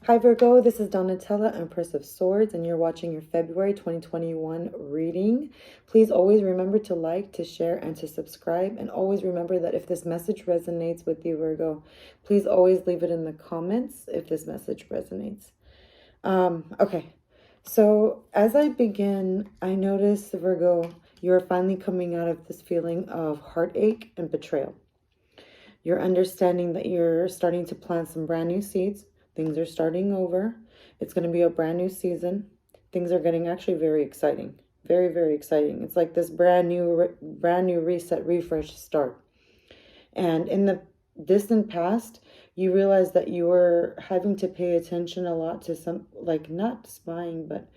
Hi Virgo, this is Donatella, Empress of Swords, and you're watching your February 2021 reading. Please always remember to like, to share, and to subscribe. And always remember that if this message resonates with you, Virgo, please always leave it in the comments if this message resonates. Okay, so as I begin, I notice, Virgo, you're finally coming out of this feeling of heartache and betrayal. You're understanding that you're starting to plant some brand new seeds. Things are starting over. It's going to be a brand new season. Things are getting actually very exciting. Very, very exciting. It's like this brand new reset, refresh start. And in the distant past, you realize that you were having to pay attention a lot to some, like not spying, but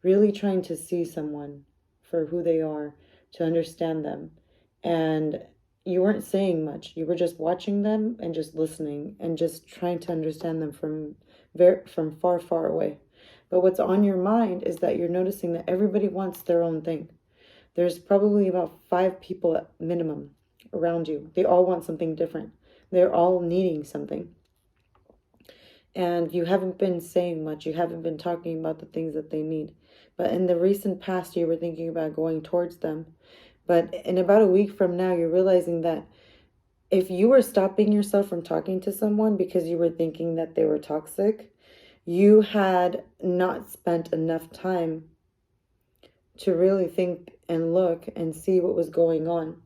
really trying to see someone for who they are, to understand them. And you weren't saying much. You were just watching them and just listening and just trying to understand them from far, far away. But what's on your mind is that you're noticing that everybody wants their own thing. There's probably about 5 people at minimum around you. They all want something different. They're all needing something. And you haven't been saying much. You haven't been talking about the things that they need. But in the recent past, you were thinking about going towards them. But in about a week from now, you're realizing that if you were stopping yourself from talking to someone because you were thinking that they were toxic, you had not spent enough time to really think and look and see what was going on.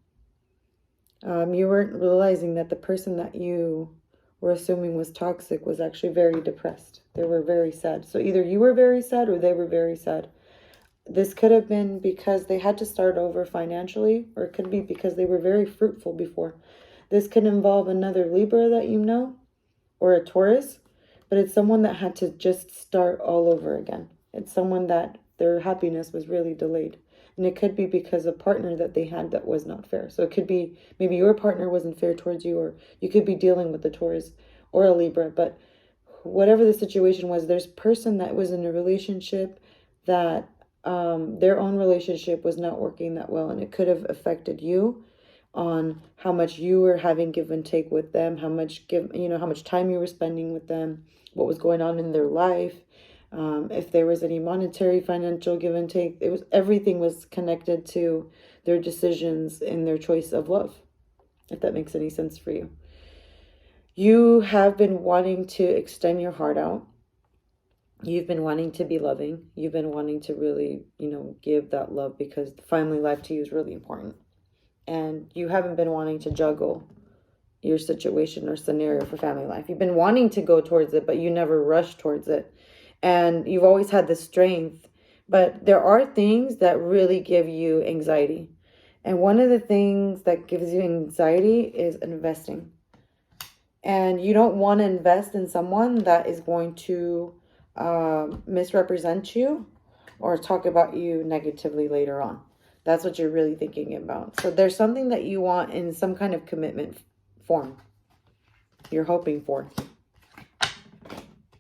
You weren't realizing that the person that you were assuming was toxic was actually very depressed. They were very sad. So either you were very sad or they were very sad. This could have been because they had to start over financially, or it could be because they were very fruitful before. This could involve another Libra that you know, or a Taurus, but it's someone that had to just start all over again. It's someone that their happiness was really delayed. And it could be because a partner that they had that was not fair. So it could be maybe your partner wasn't fair towards you, or you could be dealing with a Taurus or a Libra. But whatever the situation was, there's a person that was in a relationship that their own relationship was not working that well, and it could have affected you on how much you were having give and take with them, how much how much time you were spending with them, what was going on in their life, if there was any monetary, financial give and take. Everything was connected to their decisions in their choice of love, if that makes any sense for you. You have been wanting to extend your heart out. You've been wanting to be loving. You've been wanting to really, give that love, because family life to you is really important. And you haven't been wanting to juggle your situation or scenario for family life. You've been wanting to go towards it, but you never rush towards it. And you've always had the strength. But there are things that really give you anxiety. And one of the things that gives you anxiety is investing. And you don't want to invest in someone that is going to misrepresent you or talk about you negatively later on. That's what you're really thinking about. So there's something that you want in some kind of commitment form you're hoping for.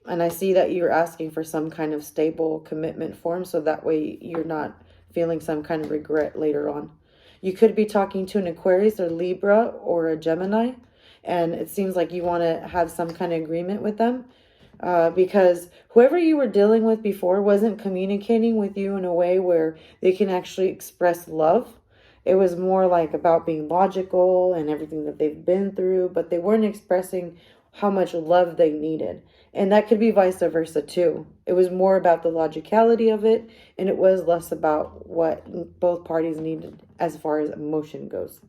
And I see that you're asking for some kind of stable commitment form, so that way you're not feeling some kind of regret later on. You could be talking to an Aquarius or Libra or a Gemini, and it seems like you want to have some kind of agreement with them. Because whoever you were dealing with before wasn't communicating with you in a way where they can actually express love. It was more like about being logical and everything that they've been through, but they weren't expressing how much love they needed. And that could be vice versa too. It was more about the logicality of it, and it was less about what both parties needed as far as emotion goes.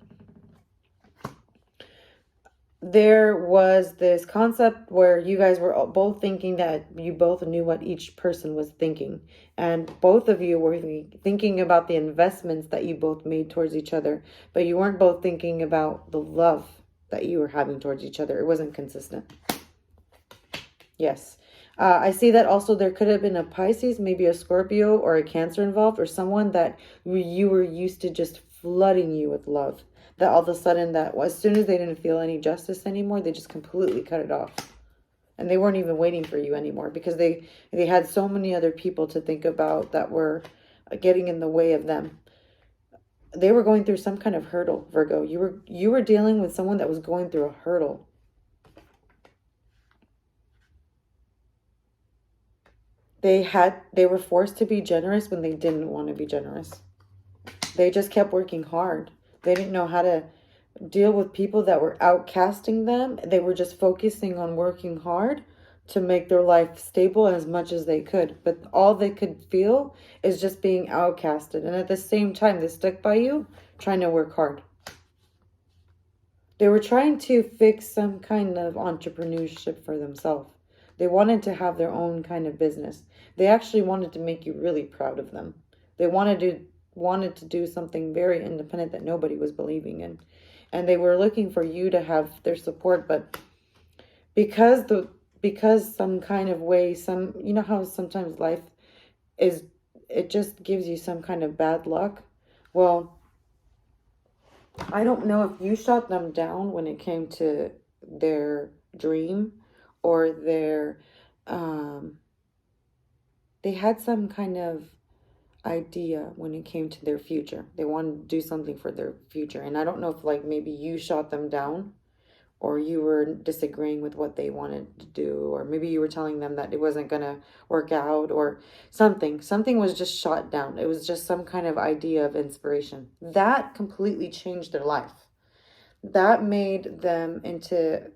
There was this concept where you guys were both thinking that you both knew what each person was thinking. And both of you were thinking about the investments that you both made towards each other. But you weren't both thinking about the love that you were having towards each other. It wasn't consistent. Yes. I see that also there could have been a Pisces, maybe a Scorpio or a Cancer involved, or someone that you were used to just flooding you with love. That all of a sudden, that as soon as they didn't feel any justice anymore, they just completely cut it off. And they weren't even waiting for you anymore, because they had so many other people to think about that were getting in the way of them. They were going through some kind of hurdle, Virgo. You were dealing with someone that was going through a hurdle. They were forced to be generous when they didn't want to be generous. They just kept working hard. They didn't know how to deal with people that were outcasting them. They were just focusing on working hard to make their life stable as much as they could. But all they could feel is just being outcasted. And at the same time, they stuck by you trying to work hard. They were trying to fix some kind of entrepreneurship for themselves. They wanted to have their own kind of business. They actually wanted to make you really proud of them. They wanted to do something very independent that nobody was believing in. And they were looking for you to have their support, but because some kind of way, you know how sometimes life is, it just gives you some kind of bad luck. Well, I don't know if you shot them down when it came to their dream or they had some kind of idea when it came to their future. They wanted to do something for their future. And I don't know if like maybe you shot them down or you were disagreeing with what they wanted to do, or maybe you were telling them that it wasn't going to work out or something. Something was just shot down. It was just some kind of idea of inspiration. That completely changed their life. That made them into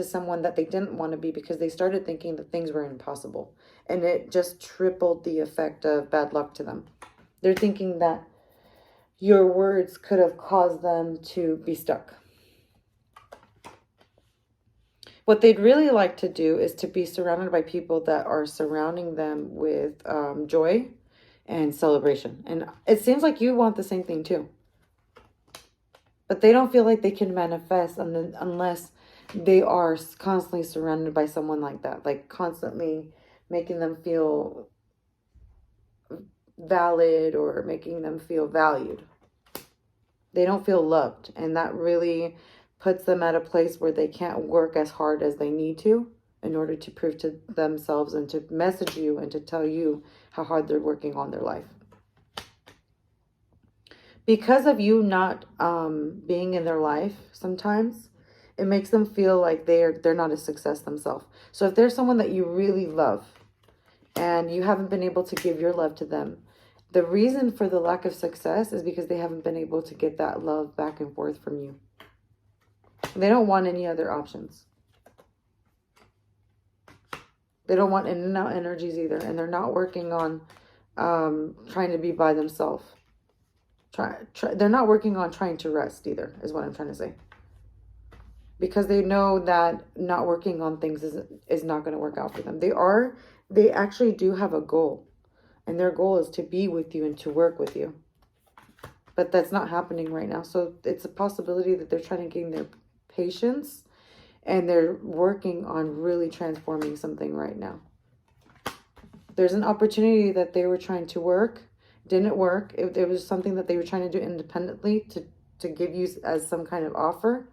someone that they didn't want to be, because they started thinking that things were impossible. And it just tripled the effect of bad luck to them. They're thinking that your words could have caused them to be stuck. What they'd really like to do is to be surrounded by people that are surrounding them with joy and celebration. And it seems like you want the same thing too. But they don't feel like they can manifest unless they are constantly surrounded by someone like that. Like constantly making them feel valid or making them feel valued. They don't feel loved. And that really puts them at a place where they can't work as hard as they need to in order to prove to themselves and to message you and to tell you how hard they're working on their life. Because of you not being in their life sometimes, it makes them feel like they're not a success themselves. So if there's someone that you really love and you haven't been able to give your love to them, the reason for the lack of success is because they haven't been able to get that love back and forth from you. They don't want any other options. They don't want in and out energies either. And they're not working on trying to be by themselves. They're not working on trying to rest either, is what I'm trying to say. Because they know that not working on things is not going to work out for them. They actually do have a goal. And their goal is to be with you and to work with you. But that's not happening right now. So it's a possibility that they're trying to gain their patience and they're working on really transforming something right now. There's an opportunity that they were trying to work, didn't work. It was something that they were trying to do independently to give you as some kind of offer.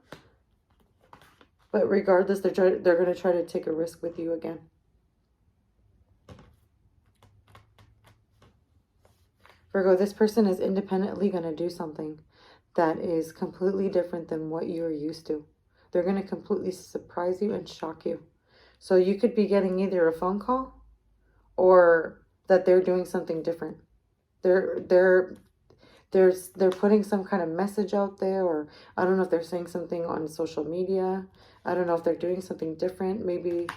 But regardless, they're going to try to take a risk with you again. Virgo, this person is independently going to do something that is completely different than what you're used to. They're going to completely surprise you and shock you. So you could be getting either a phone call or that they're doing something different. They're putting some kind of message out there, or I don't know if they're saying something on social media. I don't know if they're doing something different. Maybe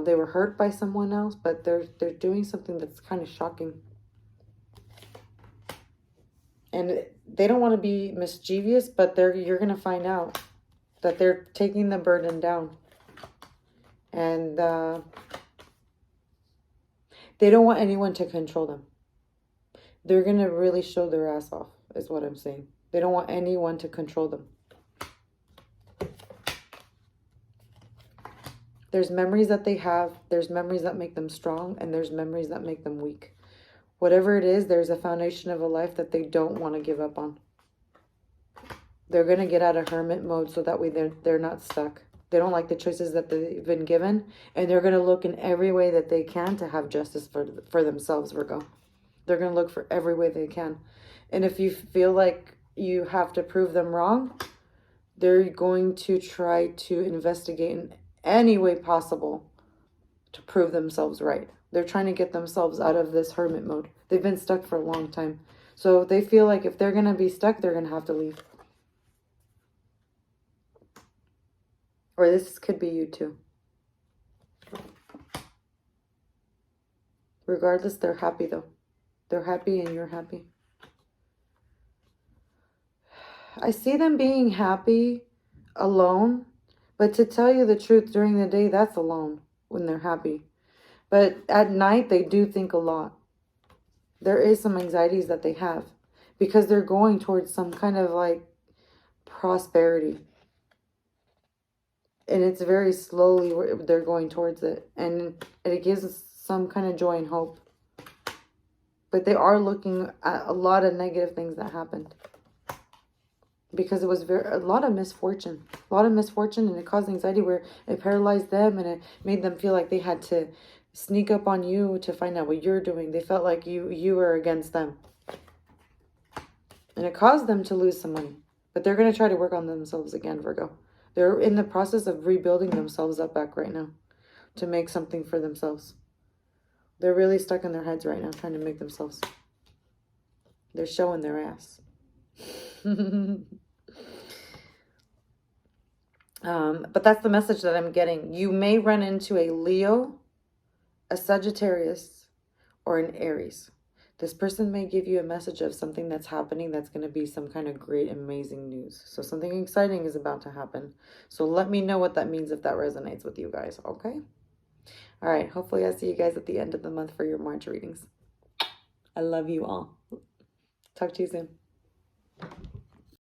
they were hurt by someone else, but they're doing something that's kind of shocking. And they don't want to be mischievous, but you're going to find out that they're taking the burden down. And they don't want anyone to control them. They're going to really show their ass off, is what I'm saying. They don't want anyone to control them. There's memories that they have. There's memories that make them strong. And there's memories that make them weak. Whatever it is, there's a foundation of a life that they don't want to give up on. They're going to get out of hermit mode so that way they're not stuck. They don't like the choices that they've been given. And they're going to look in every way that they can to have justice for themselves, Virgo. They're going to look for every way they can. And if you feel like you have to prove them wrong, they're going to try to investigate in any way possible to prove themselves right. They're trying to get themselves out of this hermit mode. They've been stuck for a long time. So they feel like if they're going to be stuck, they're going to have to leave. Or this could be you too. Regardless, they're happy though. They're happy and you're happy. I see them being happy alone. But to tell you the truth, during the day, that's alone when they're happy. But at night, they do think a lot. There is some anxieties that they have because they're going towards some kind of like prosperity. And it's very slowly they're going towards it. And it gives us some kind of joy and hope. But they are looking at a lot of negative things that happened. Because it was a lot of misfortune. A lot of misfortune, and it caused anxiety where it paralyzed them and it made them feel like they had to sneak up on you to find out what you're doing. They felt like you were against them. And it caused them to lose some money. But they're going to try to work on themselves again, Virgo. They're in the process of rebuilding themselves up back right now to make something for themselves. They're really stuck in their heads right now trying to make themselves. They're showing their ass. But that's the message that I'm getting. You may run into a Leo, a Sagittarius, or an Aries. This person may give you a message of something that's happening that's going to be some kind of great, amazing news. So something exciting is about to happen. So let me know what that means if that resonates with you guys, okay? All right, hopefully I see you guys at the end of the month for your March readings. I love you all. Talk to you soon.